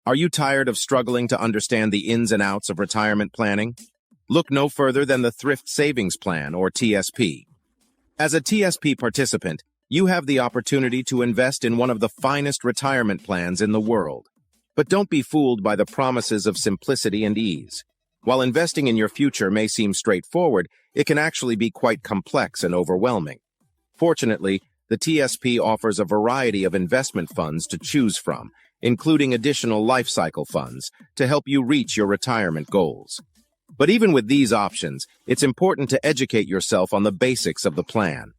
Are you tired of struggling to understand the ins and outs of retirement planning? Look no further than the Thrift Savings Plan, or TSP. As a TSP participant, you have the opportunity to invest in one of the finest retirement plans in the world. But don't be fooled by the promises of simplicity and ease. While investing in your future may seem straightforward, it can actually be quite complex and overwhelming. Fortunately, the TSP offers a variety of investment funds to choose from, including additional life cycle funds, to help you reach your retirement goals. But even with these options, it's important to educate yourself on the basics of the plan.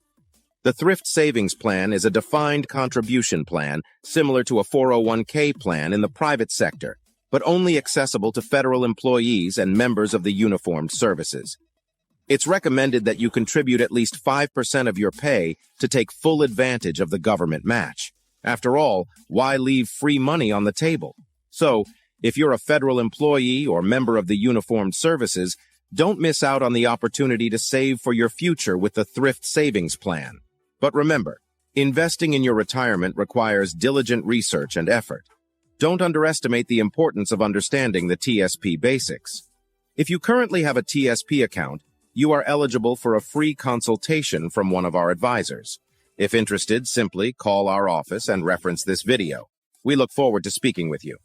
The Thrift Savings Plan is a defined contribution plan similar to a 401k plan in the private sector, but only accessible to federal employees and members of the uniformed services. It's recommended that you contribute at least 5% of your pay to take full advantage of the government match. After all, why leave free money on the table? So, if you're a federal employee or member of the uniformed services, don't miss out on the opportunity to save for your future with the Thrift Savings Plan. But remember, investing in your retirement requires diligent research and effort. Don't underestimate the importance of understanding the TSP basics. If you currently have a TSP account, you are eligible for a free consultation from one of our advisors. If interested, simply call our office and reference this video. We look forward to speaking with you.